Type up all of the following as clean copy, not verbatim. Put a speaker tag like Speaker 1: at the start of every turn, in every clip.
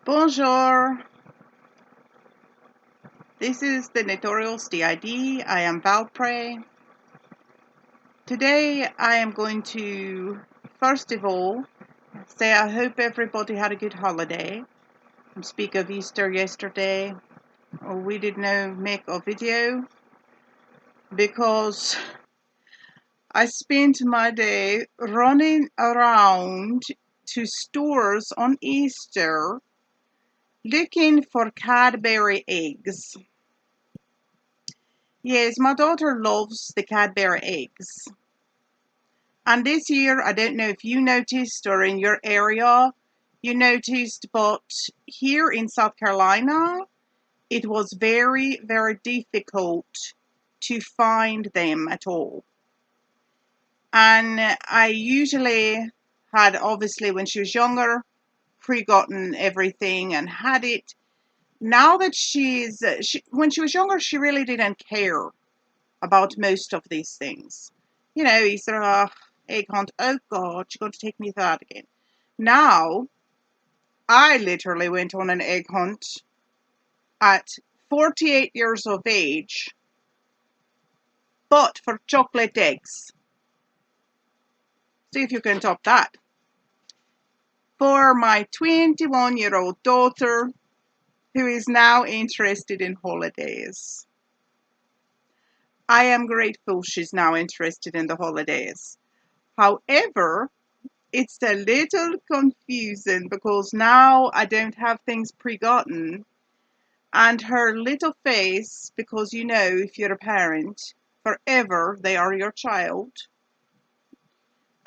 Speaker 1: Bonjour, this is the Notorious DID. I am Valpray. Today I am going to, first of all, say I hope everybody had a good holiday. I speak of Easter yesterday. We did not make a video because I spent my day running around to stores on Easter looking for Cadbury eggs. Yes, my daughter loves the Cadbury eggs. And this year, I don't know if you noticed or in your area you noticed, but here in South Carolina, it was very, very difficult to find them at all. And I usually had, obviously, when she was younger, pre-gotten everything and had it. Now that when she was younger, she really didn't care about most of these things. You know, Easter egg hunt. Oh God, you're going to take me to that again. Now, I literally went on an egg hunt at 48 years of age, but for chocolate eggs. See if you can top that. For my 21-year-old daughter, who is now interested in holidays. I am grateful she's now interested in the holidays. However, it's a little confusing because now I don't have things pre-gotten, and her little face, because you know, if you're a parent, forever they are your child,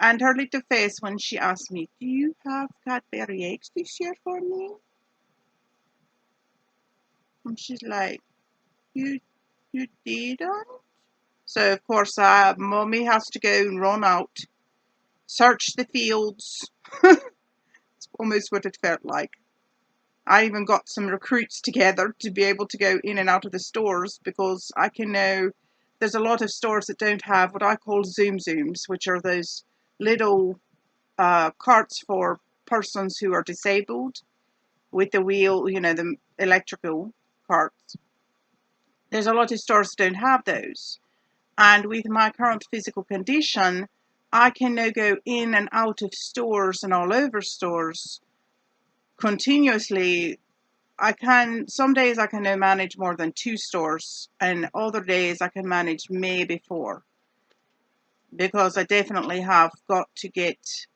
Speaker 1: and her little face when she asked me, do you have Cadbury eggs this year for me? And she's like, you didn't? So of course mommy has to go and run out, search the fields. It's almost what it felt like. I even got some recruits together to be able to go in and out of the stores, because I can know there's a lot of stores that don't have what I call Zooms, which are those little carts for persons who are disabled with the wheel, you know, the electrical carts. There's a lot of stores that don't have those. And with my current physical condition, I can now go in and out of stores and all over stores continuously. Some days I can now manage more than 2 stores, and other days I can manage maybe 4, because I definitely I've got to get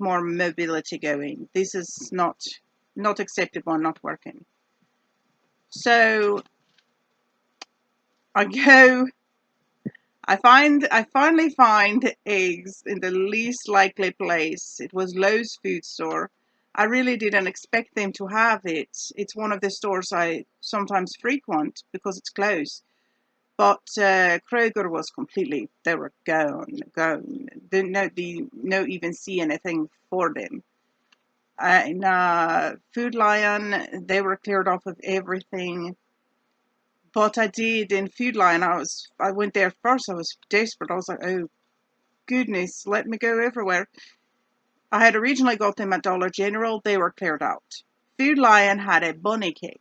Speaker 1: more mobility going. This is not acceptable and not working. So I finally find eggs in the least likely place. It was Lowe's food store. I really didn't expect them to have it. It's one of the stores I sometimes frequent because it's close. But Kroger was completely, they were gone. Didn't even see anything for them. In Food Lion, they were cleared off of everything. But I did in Food Lion. I went there first. I was desperate. I was like, oh goodness, let me go everywhere. I had originally got them at Dollar General. They were cleared out. Food Lion had a bunny cake.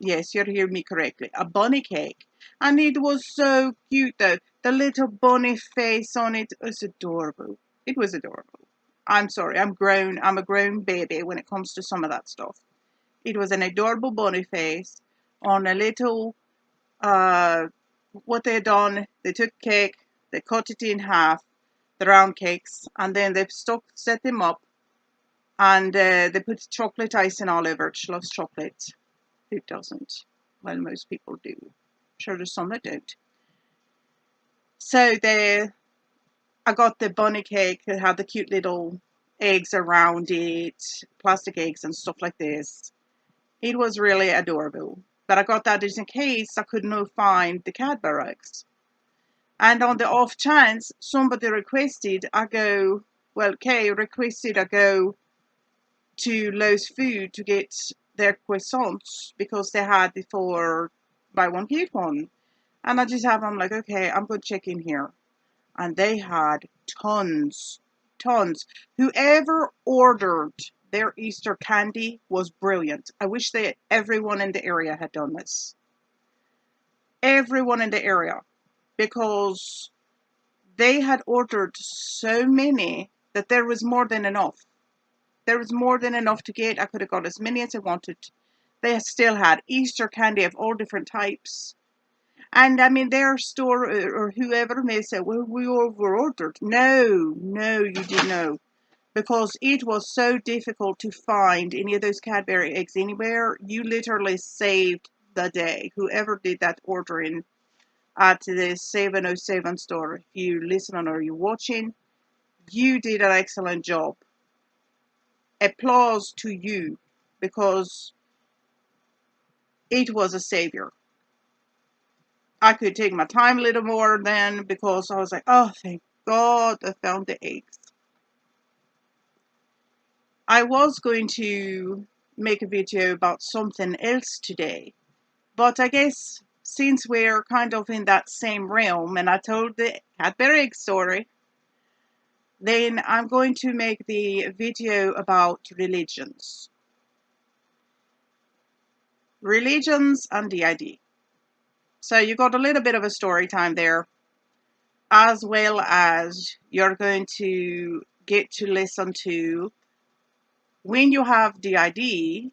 Speaker 1: Yes, you're hearing me correctly. A bunny cake. And it was so cute though. The little bunny face on it was adorable. It was adorable. I'm sorry, I'm grown. I'm a grown baby when it comes to some of that stuff. It was an adorable bunny face on a little, what they had done, they took cake, they cut it in half, the round cakes, and then they set them up, and they put chocolate icing all over it. She loves chocolate. Who doesn't? Well, most people do. I'm sure there's some that don't. So I got the bunny cake that had the cute little eggs around it, plastic eggs and stuff like this. It was really adorable. But I got that just in case I could not find the Cadbury eggs. And on the off chance somebody requested, Kay requested I go to Lowe's Food to get their croissants because they had before buy one get one. And I'm like, okay, I'm going to check in here. And they had tons. Whoever ordered their Easter candy was brilliant. I wish that everyone in the area had done this. Everyone in the area, because they had ordered so many that there was more than enough. There was more than enough to get. I could have got as many as I wanted. They still had Easter candy of all different types. And I mean, their store or whoever may say, well, we over-ordered. No, you didn't know. Because it was so difficult to find any of those Cadbury eggs anywhere. You literally saved the day. Whoever did that ordering at the 707 store, if you listening or you're watching, you did an excellent job. Applause to you, because it was a savior. I could take my time a little more then, because I was like, oh, thank God I found the eggs. I was going to make a video about something else today, but I guess since we're kind of in that same realm and I told the Cadbury egg story, then I'm going to make the video about religions. Religions and D.I.D. So you got a little bit of a story time there, as well as you're going to get to listen to, when you have D.I.D,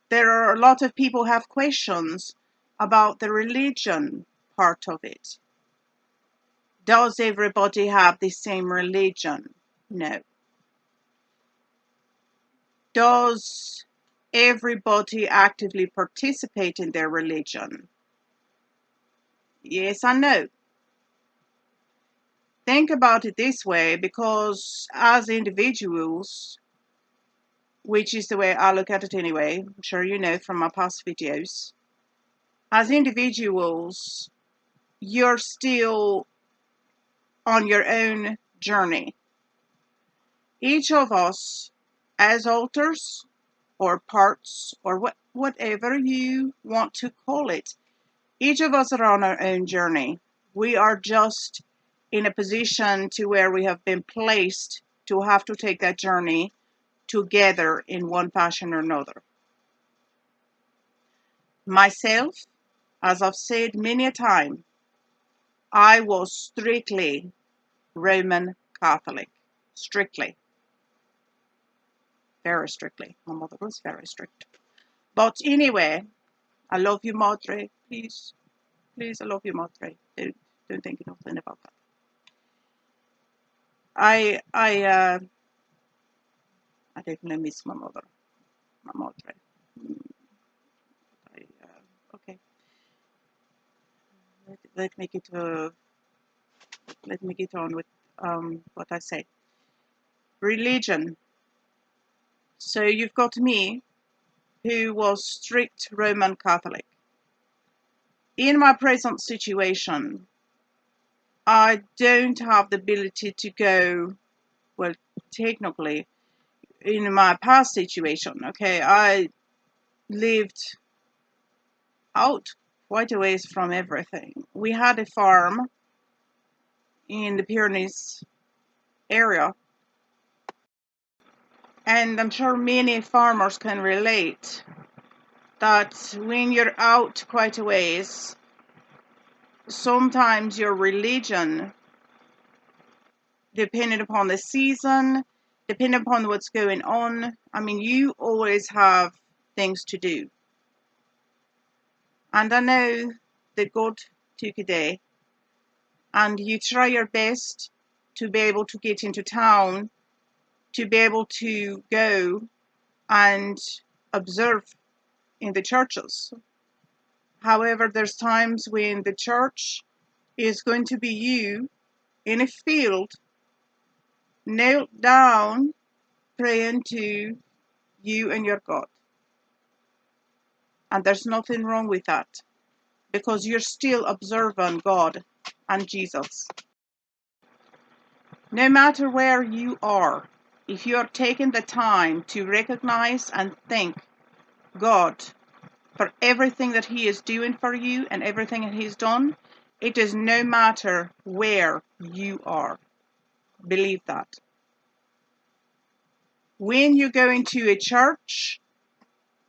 Speaker 1: there are a lot of people have questions about the religion part of it. Does everybody have the same religion? No. Does everybody actively participate in their religion? Yes and no. Think about it this way, because as individuals, which is the way I look at it anyway, I'm sure you know from my past videos, as individuals, you're still on your own journey. Each of us, as alters or parts or whatever you want to call it, each of us are on our own journey. We are just in a position to where we have been placed to have to take that journey together in one fashion or another. Myself, as I've said many a time, I was strictly Roman Catholic. Strictly. Very strictly. My mother was very strict. But anyway, I love you, Madre. Please, I love you, Madre. Don't think nothing about that. I definitely miss my mother, my Madre. Okay. Let me get on with what I say. Religion. So you've got me, who was strict Roman Catholic. In my present situation, I don't have the ability to go, well, technically, in my past situation, okay, I lived out quite a ways from everything. We had a farm in the Pyrenees area, and I'm sure many farmers can relate that when you're out quite a ways, sometimes your religion, depending upon the season, depending upon what's going on, I mean, you always have things to do. And I know that God took a day, and you try your best to be able to get into town, to be able to go and observe in the churches. However, there's times when the church is going to be you in a field, knelt down, praying to you and your God. And there's nothing wrong with that, because you're still observing God and Jesus. No matter where you are, if you are taking the time to recognize and thank God for everything that He is doing for you and everything that He's done, it does no matter where you are. Believe that. when you go into a church,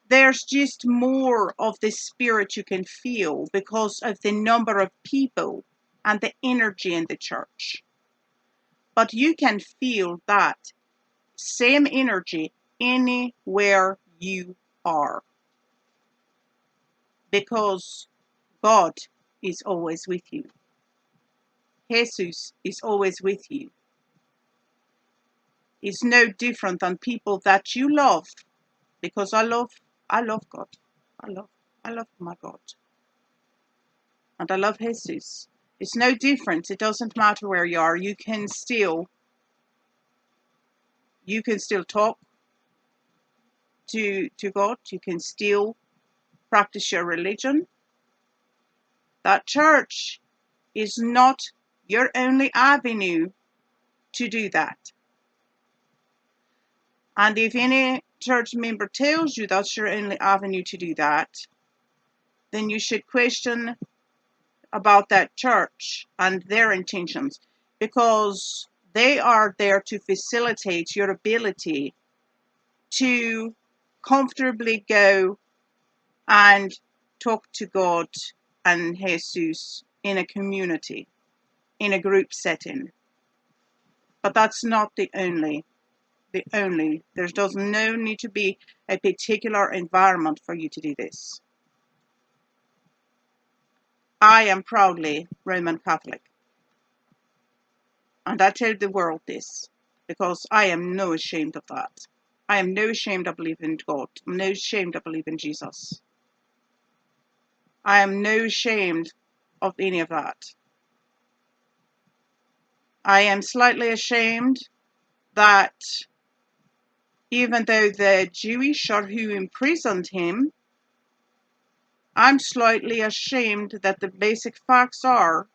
Speaker 1: there's just more of the spirit you can feel because of the number of people and the energy in the church. But you can feel that same energy anywhere you are, because God is always with you. Jesus is always with you. It's no different than people that you love, because I love God. I love my God. And I love Jesus. It's no different. It doesn't matter where you are. You can still talk to God. You can still practice your religion. That church is not your only avenue to do that. And if any church member tells you that's your only avenue to do that, then you should question about that church and their intentions, because they are there to facilitate your ability to comfortably go and talk to God and Jesus in a community, in a group setting. But that's not the only. There does no need to be a particular environment for you to do this. I am proudly Roman Catholic. And I tell the world this, because I am no ashamed of that. I am no ashamed of believing in God. I'm no ashamed of believing in Jesus. I am no ashamed of any of that. I am slightly ashamed that even though the Jewish are who imprisoned him, I'm slightly ashamed that the basic facts are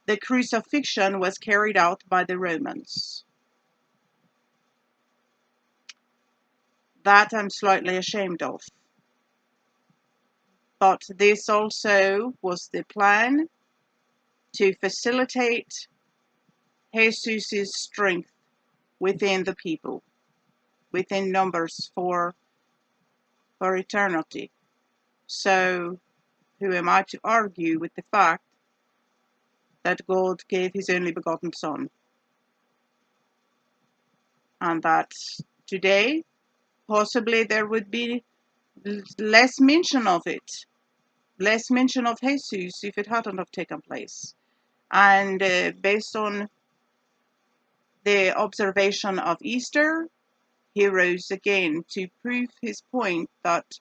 Speaker 1: the crucifixion was carried out by the Romans. That I'm slightly ashamed of. But this also was the plan to facilitate Jesus' strength within the people, within numbers for eternity. So who am I to argue with the fact that God gave his only begotten Son? And that today, possibly there would be less mention of it, less mention of Jesus if it hadn't have taken place. And based on the observation of Easter, he rose again to prove his point that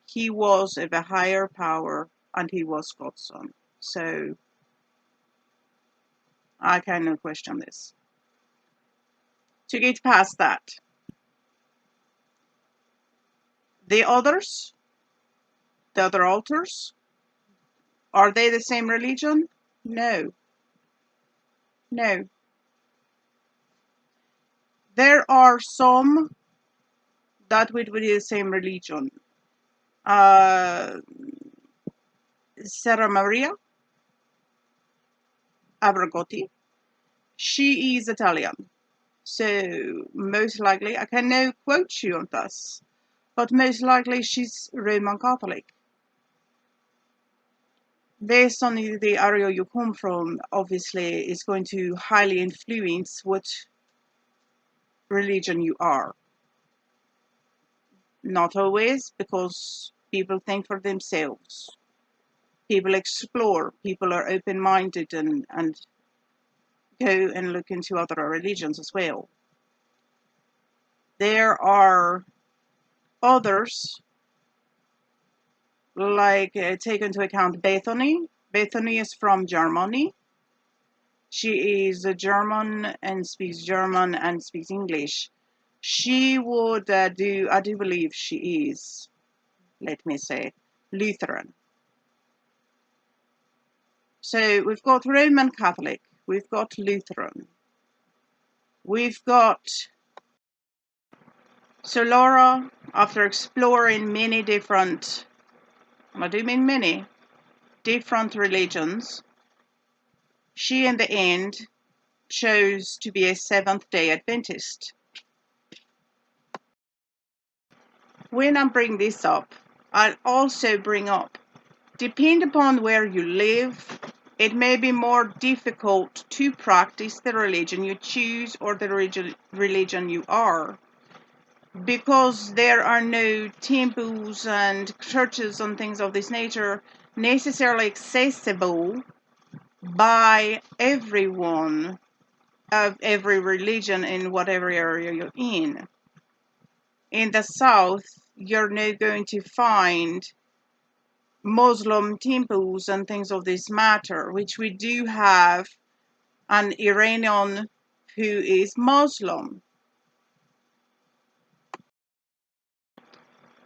Speaker 1: he was of a higher power and he was God's Son. So I cannot question this. To get past that, the others, the other altars, are they the same religion? No. No. There are some that would be the same religion. Sarah Maria Abragotti, she is Italian. So most likely, I cannot quote you on this, but most likely she's Roman Catholic. Based on the area you come from, obviously, is going to highly influence what religion you are. Not always, because people think for themselves. People explore, people are open-minded and go and look into other religions as well. There are others, like take into account Bethany. Bethany is from Germany. She is a German and speaks English. She would I do believe she is, let me say, Lutheran. So we've got Roman Catholic, we've got Lutheran, we've got... So Laura, after exploring many different, I do mean many, different religions, she in the end chose to be a Seventh-day Adventist. when I bring this up, I'll also bring up, depending upon where you live, it may be more difficult to practice the religion you choose or the religion you are, because there are no temples and churches and things of this nature necessarily accessible by everyone of every religion in whatever area you're in. In the south, you're not going to find Muslim temples and things of this matter, which we do have an Iranian who is Muslim.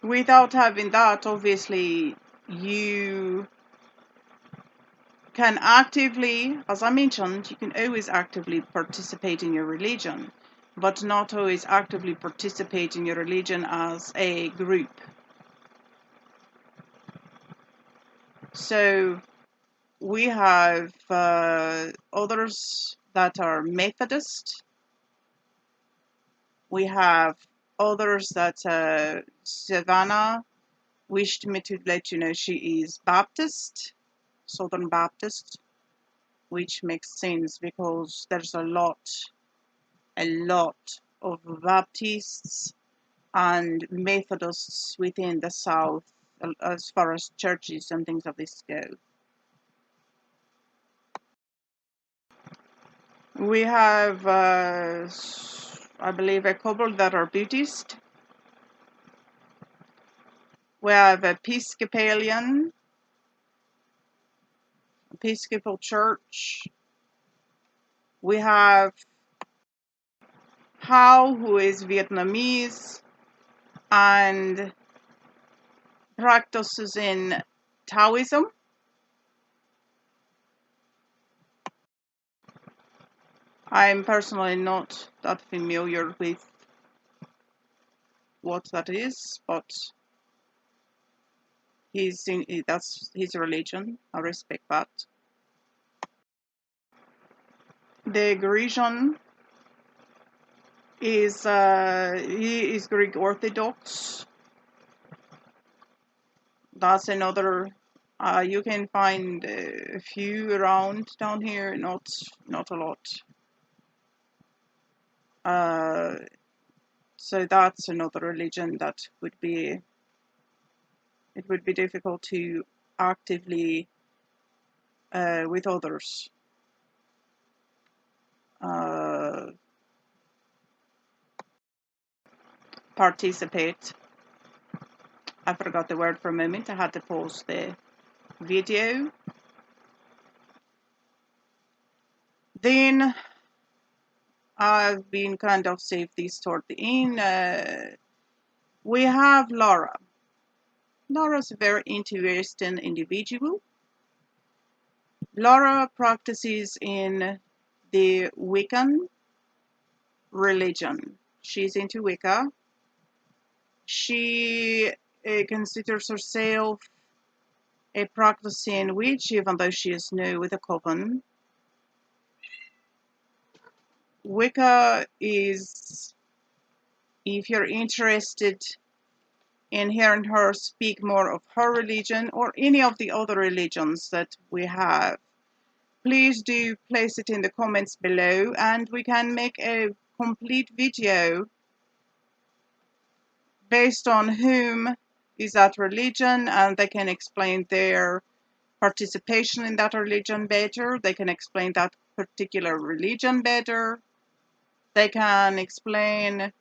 Speaker 1: Without having that, obviously, you can actively, as I mentioned, you can always actively participate in your religion, but not always actively participate in your religion as a group. So we have others that are Methodist. We have others that Savannah wished me to let you know she is Baptist, Southern Baptist, which makes sense because there's a lot of Baptists and Methodists within the South as far as churches and things of this go. We have, I believe, a couple that are Buddhist. We have Episcopal Church. We have Hao, who is Vietnamese and practices in Taoism. I'm personally not that familiar with what that is, but that's his religion. I respect that. The Grecian is he is Greek Orthodox. That's another. You can find a few around down here, not a lot. So that's another religion that would be. It would be difficult to actively with others. Participate. I forgot the word for a moment. I had to pause the video. Then I've been kind of saved this toward the end. We have Laura. Laura's a very interesting individual. Laura practices in the Wiccan religion. She's into Wicca. She considers herself a practicing witch, even though she is new with a coven. Wicca is, if you're interested in hearing her speak more of her religion or any of the other religions that we have, please do place it in the comments below and we can make a complete video based on whom is that religion, and they can explain their participation in that religion better. They can explain that particular religion better. They can explain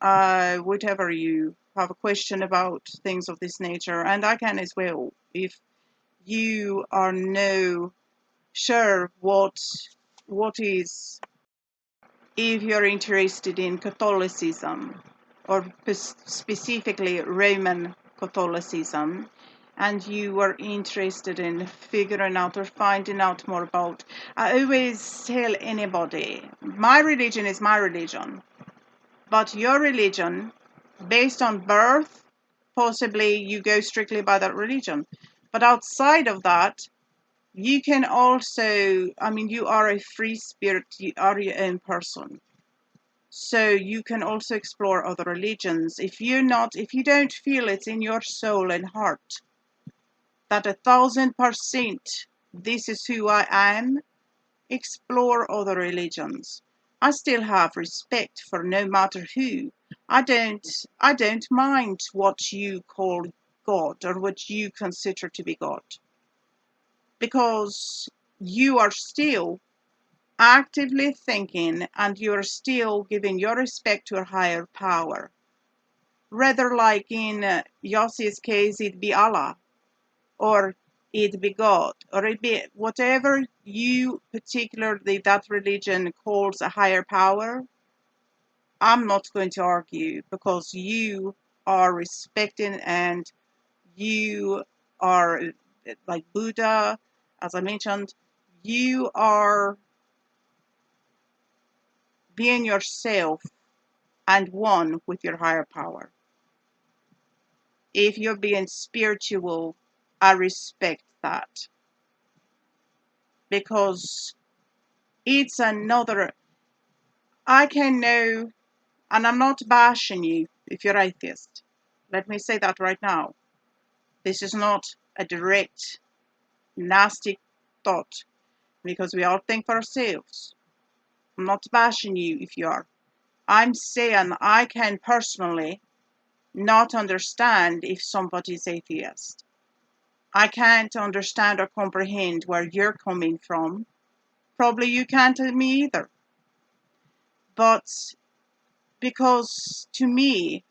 Speaker 1: whatever you have a question about things of this nature, and I can as well. If you are no sure what is, if you're interested in Catholicism or specifically Roman Catholicism, and you are interested in figuring out or finding out more about, I always tell anybody, my religion is my religion, but your religion, based on birth, possibly you go strictly by that religion. But outside of that, you can also, I mean, you are a free spirit, you are your own person. So you can also explore other religions. If you don't feel it in your soul and heart that 1,000% this is who I am, explore other religions. I still have respect for no matter who. I don't mind what you call God or what you consider to be God, because you are still actively thinking and you are still giving your respect to a higher power. Rather, like in Yossi's case, it be Allah, or it be God, or it be whatever you particularly that religion calls a higher power. I'm not going to argue, because you are respecting and you are like Buddha, as I mentioned, you are being yourself and one with your higher power. If you're being spiritual, I respect that, because it's another. I can know, and I'm not bashing you if you're atheist. Let me say that right now. This is not a direct, nasty thought, because we all think for ourselves. I'm not bashing you if you are. I'm saying I can personally not understand if somebody is atheist. I can't understand or comprehend where you're coming from. Probably you can't me either. But because to me,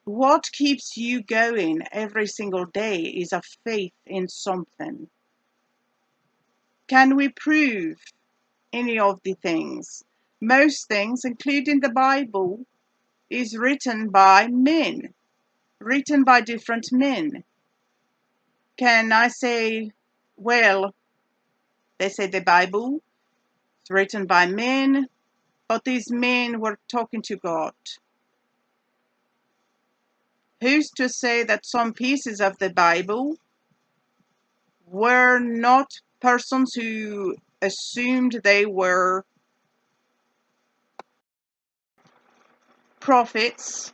Speaker 1: what keeps you going every single day is a faith in something. Can we prove any of the things? Most things, including the Bible, is written by men, written by different men. Can I say, well, they say the Bible is written by men, but these men were talking to God. Who's to say that some pieces of the Bible were not persons who assumed they were prophets,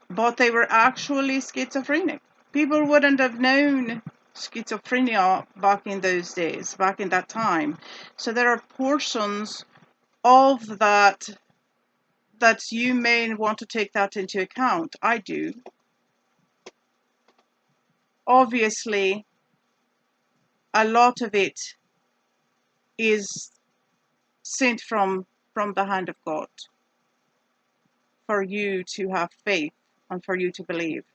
Speaker 1: but they were actually schizophrenic? People wouldn't have known schizophrenia back in those days, back in that time. So there are portions of that you may want to take that into account. I do. Obviously, a lot of it is sent from the hand of God for you to have faith and for you to believe.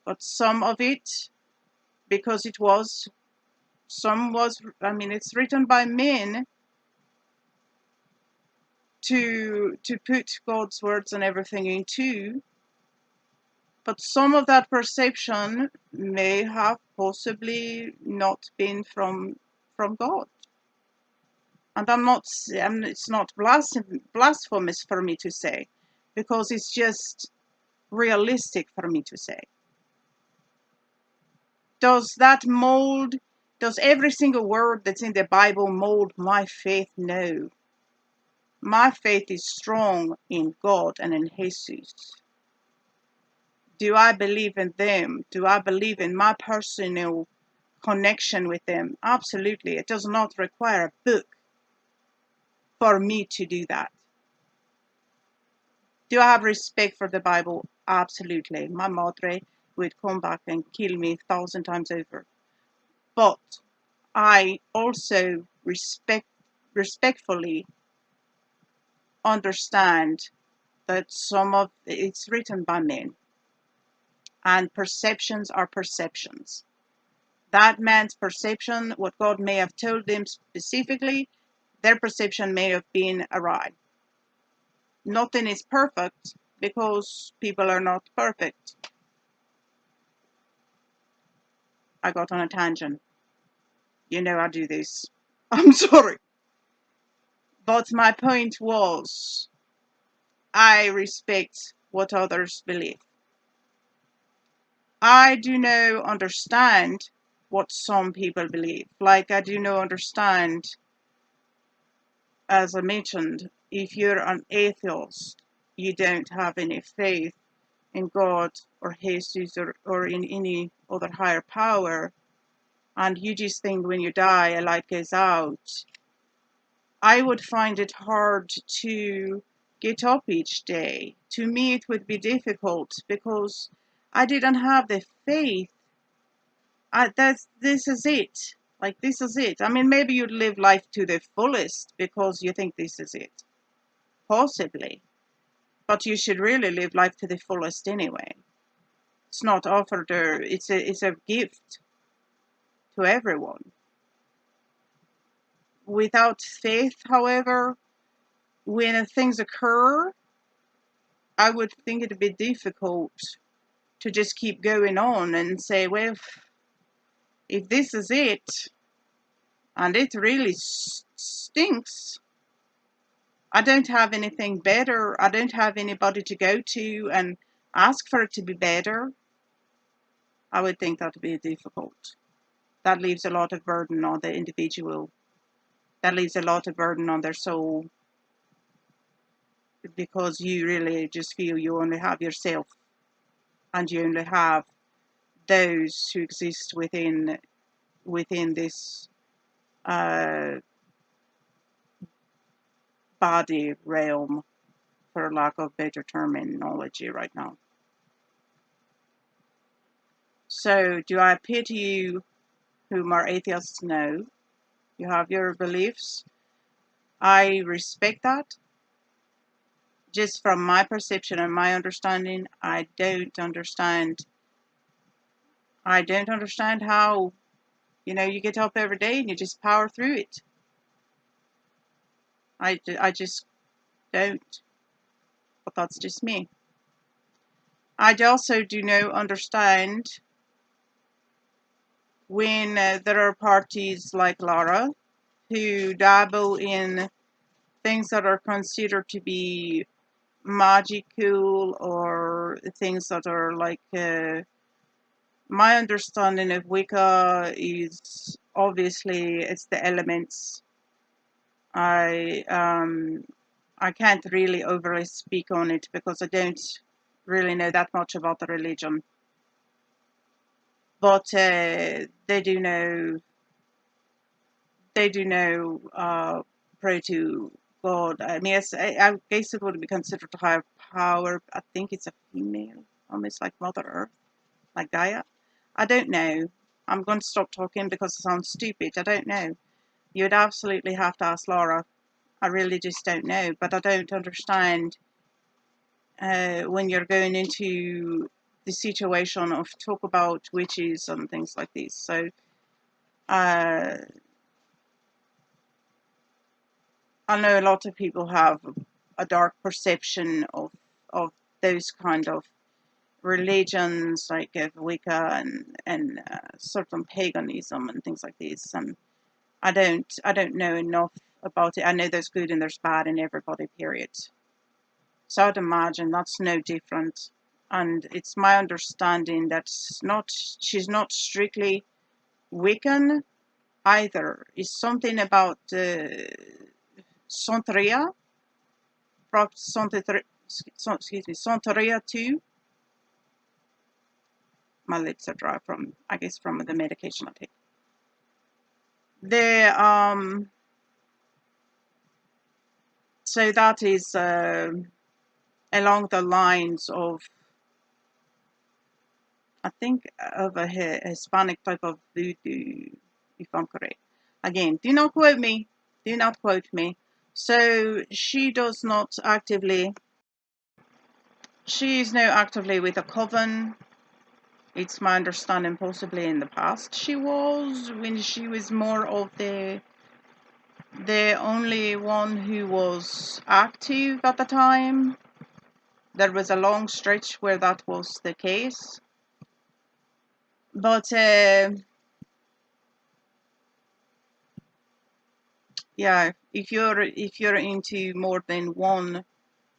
Speaker 1: But some of it, because it's written by men to put God's words and everything into, but some of that perception may have possibly not been from God. And it's not blasphemous for me to say, because it's just realistic for me to say. Does every single word that's in the Bible mold my faith? No. My faith is strong in God and in Jesus. Do I believe in them? Do I believe in my personal connection with them? Absolutely. It does not require a book for me to do that. Do I have respect for the Bible? Absolutely. My madre would come back and kill me 1,000 times over. But I also respectfully understand that some of it's written by men, and perceptions are perceptions. That man's perception, what God may have told them specifically, their perception may have been awry. Nothing is perfect, because people are not perfect. I got on a tangent. You know I do this. I'm sorry. But my point was, I respect what others believe. I do not understand what some people believe. Like, I do not understand as I mentioned, if you're an atheist, you don't have any faith in God or Jesus or in any other higher power, and you just think when you die a light goes out, I would find it hard to get up each day. To me, it would be difficult because I didn't have the faith. This is it. Like, this is it. I mean, maybe you'd live life to the fullest because you think this is it. Possibly. But you should really live life to the fullest anyway. It's not offered, it's a gift to everyone. Without faith, however, when things occur, I would think it'd be difficult to just keep going on and say, well, if this is it, and it really stinks, I don't have anything better, I don't have anybody to go to and ask for it to be better, I would think that would be difficult. That leaves a lot of burden on the individual. That leaves a lot of burden on their soul, because you really just feel you only have yourself, and you only have those who exist within this body realm, for lack of better terminology right now. So, do I pity you whom are atheists? No. You have your beliefs. I respect that. Just from my perception and my understanding, I don't understand how, you get up every day and you just power through it. I just don't. But that's just me. I also do not understand when there are parties like Lara who dabble in things that are considered to be magical, or things that are like, my understanding of Wicca is obviously it's the elements. I can't really overly speak on it because I don't really know that much about the religion. But they do know, pray to God. I mean, I guess it would be considered a higher power. I think it's a female, almost like Mother Earth, like Gaia. I don't know. I'm going to stop talking because it sounds stupid. I don't know. You'd absolutely have to ask Laura. I really just don't know. But I don't understand when you're going into the situation of talk about witches and things like this. So I know a lot of people have a dark perception of those kind of religions, like Wicca and certain paganism and things like this. And I don't know enough about it. I know there's good and there's bad in everybody, period. So I'd imagine that's no different. And it's my understanding that she's not strictly Wiccan either. It's something about Santeria, Santeria too. My lips are dry from the medication I take. So that is along the lines of, I think, of a Hispanic type of voodoo, if I'm correct. Again, do not quote me. Do not quote me. So she is now actively with a coven. It's my understanding possibly in the past she was, when she was more of the only one who was active at the time. There was a long stretch where that was the case. But yeah, if you're into more than one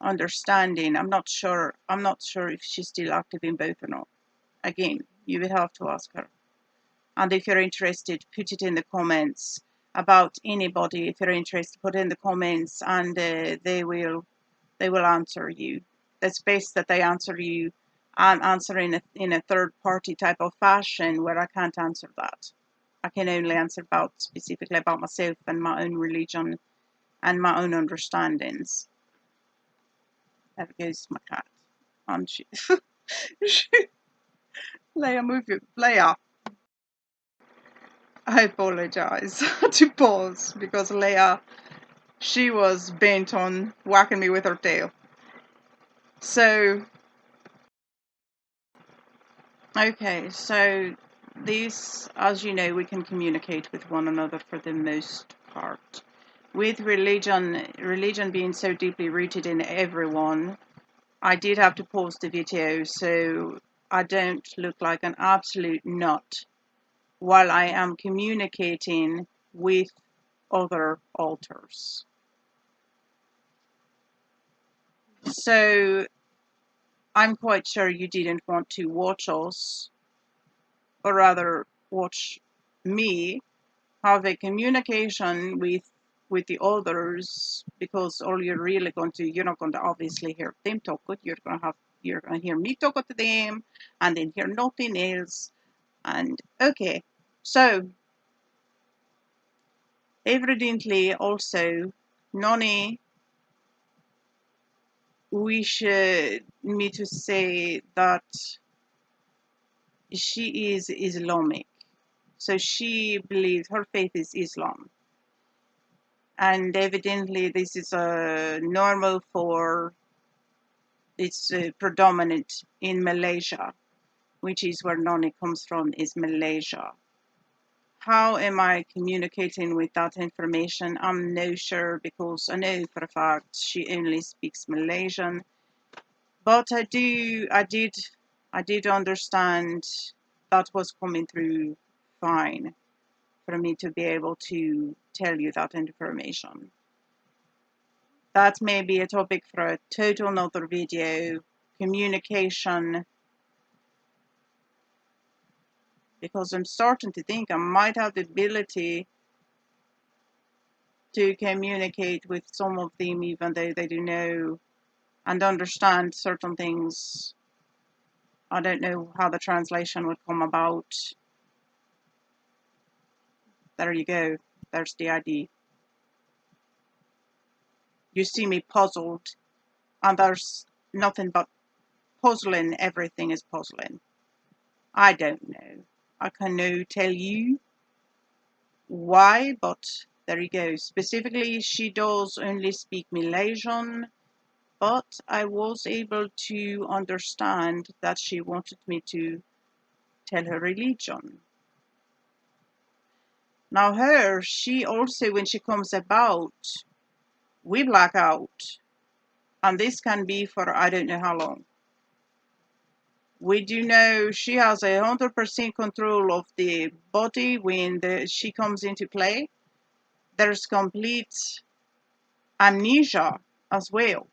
Speaker 1: understanding, I'm not sure if she's still active in both or not. Again, you will have to ask her. And if you're interested, put it in the comments. about anybody, if you're interested, put in the comments, and they will answer you. It's best that they answer you and answer in a third party type of fashion where I can't answer that. I can only answer specifically about myself and my own religion and my own understandings. There goes my cat. And Leia, move you. Leia. I apologize to pause because Leia, she was bent on whacking me with her tail. So, okay, so this, as you know, we can communicate with one another for the most part. With religion being so deeply rooted in everyone, I did have to pause the video so I don't look like an absolute nut while I am communicating with other alters. So I'm quite sure you didn't want to watch us, or rather watch me have a communication with the others, because all you're not going to obviously hear them talk, but you're going to hear me talk to them and then hear nothing else. And okay, so evidently also Noni wish me to say that she is Islamic. So she believes her faith is Islam. And evidently this is normal for, it's predominant in Malaysia, which is where Noni comes from, is Malaysia. How am I communicating with that information? I'm not sure, because I know for a fact she only speaks Malaysian. But I did understand that was coming through fine for me to be able to tell you that information. That may be a topic for a total another video, communication, because I'm starting to think I might have the ability to communicate with some of them even though they do know and understand certain things. I don't know how the translation would come about. There you go. There's D.I.D. You see me puzzled, and there's nothing but puzzling. Everything is puzzling. I don't know. I cannot tell you why, but there you go. Specifically, she does only speak Malaysian, but I was able to understand that she wanted me to tell her religion. Now she also, when she comes about, we black out. And this can be for I don't know how long. We do know she has 100% control of the body when she comes into play. There's complete amnesia as well.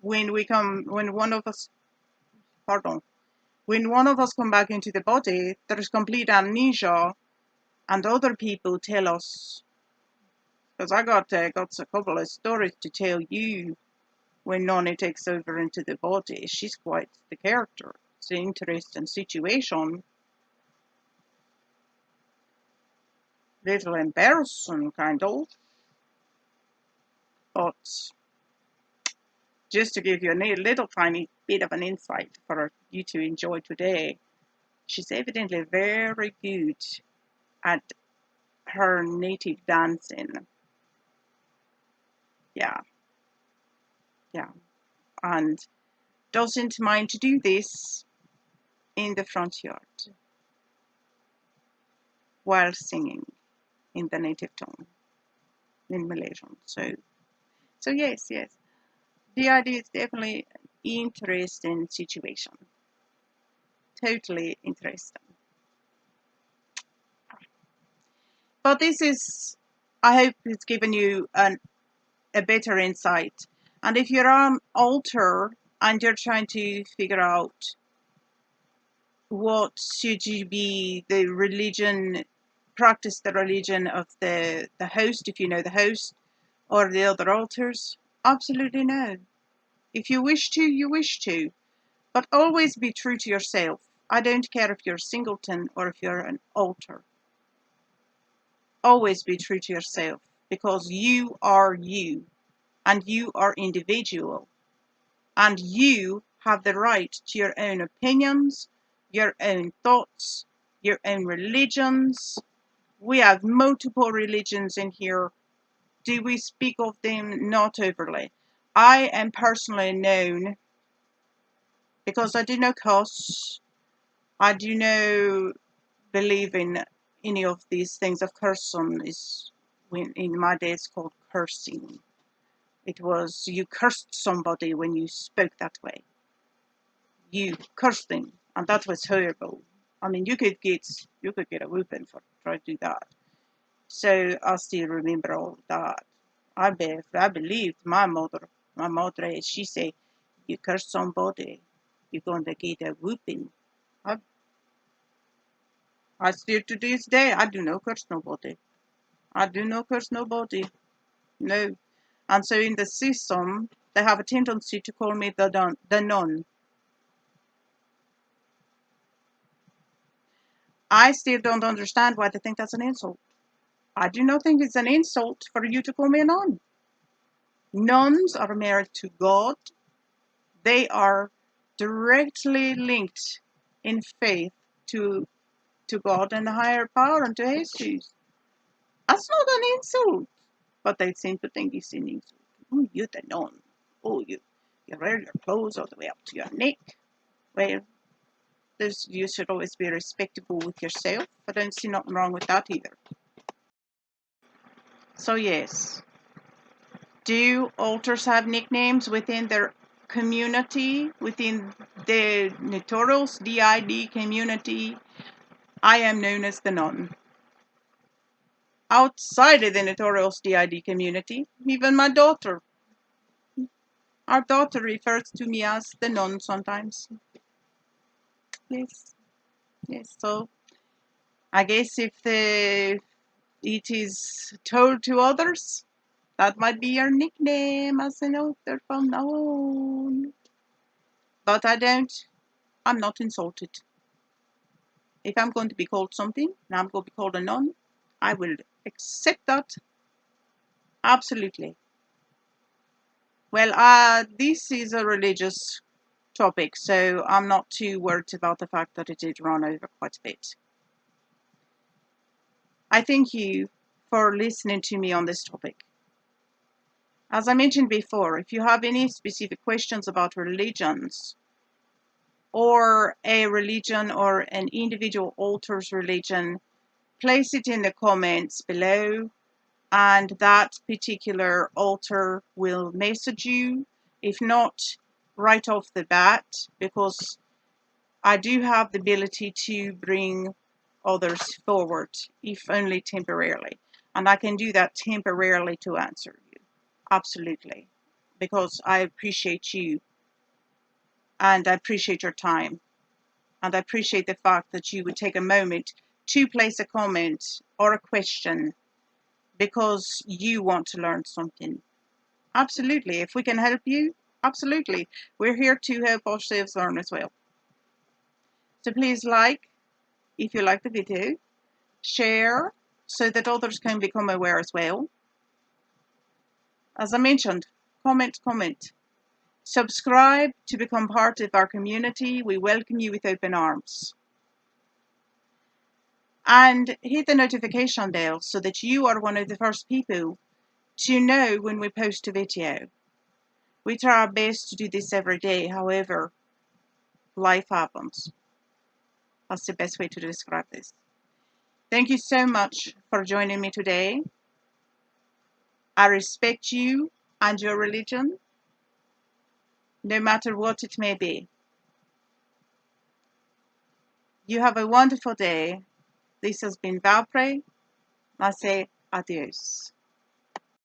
Speaker 1: When one of us come back into the body, there's complete amnesia, and other people tell us, because I got a couple of stories to tell you. When Noni takes over into the body, she's quite the character. It's an interesting situation. Little embarrassing, kind of. But just to give you a little tiny bit of an insight for you to enjoy today, she's evidently very good at her native dancing. Yeah. And doesn't mind to do this in the front yard while singing in the native tongue in Malaysian. So yes. D.I.D is definitely an interesting situation. Totally interesting. But this is, I hope it's given you a better insight. And if you're on altar and you're trying to figure out what should you be, the religion practice the religion of the host, if you know the host, or the other altars? Absolutely no. If you wish to, you wish to. But always be true to yourself. I don't care if you're a singleton or if you're an altar. Always be true to yourself, because you are you, and you are individual, and you have the right to your own opinions, your own thoughts, your own religions. We have multiple religions in here. Do we speak of them? Not overly. I am personally known, because I do no curse, I do no believe in any of these things. Of cursing is, when in my day it's called cursing. It was you cursed somebody when you spoke that way. You cursed them, and that was horrible. I mean, you could get a whooping for trying to do that. So I still remember all that. I believed my mother. My mother, she said, you curse somebody, you're going to get a whooping. I still to this day, I do not curse nobody. I do not curse nobody. No. And so in the system, they have a tendency to call me the nun. I still don't understand why they think that's an insult. I do not think it's an insult for you to call me a nun. Nuns are married to God. They are directly linked in faith to God and the higher power and to Jesus. That's not an insult. But they seem to think it's an insult. Oh, you're the nun. Oh, you wear your clothes all the way up to your neck. Well, you should always be respectable with yourself. I don't see nothing wrong with that either. So yes, do altars have nicknames within their community, within the Notorious DID community? I am known as the nun. Outside of the Notorious DID community, even my daughter, our daughter refers to me as the nun sometimes. Yes, yes. So I guess if it is told to others, that might be your nickname as an author from now on. But I'm not insulted. If I'm going to be called something, and I'm going to be called a nun, I will accept that. Absolutely. Well, this is a religious topic, so I'm not too worried about the fact that it did run over quite a bit. I thank you for listening to me on this topic. As I mentioned before, if you have any specific questions about religions, or a religion or an individual altar's religion, place it in the comments below, and that particular altar will message you. If not, right off the bat, because I do have the ability to bring others forward, if only temporarily. And I can do that temporarily to answer you. Absolutely. Because I appreciate you, and I appreciate your time, and I appreciate the fact that you would take a moment to place a comment or a question because you want to learn something. Absolutely. If we can help you, absolutely. We're here to help ourselves learn as well. So please like if you like the video, share so that others can become aware as well. As I mentioned, comment. Subscribe to become part of our community. We welcome you with open arms. And hit the notification bell so that you are one of the first people to know when we post a video. We try our best to do this every day, however, life happens. That's the best way to describe this. Thank you so much for joining me today. I respect you and your religion, no matter what it may be. You have a wonderful day. This has been Valpray. I say adios.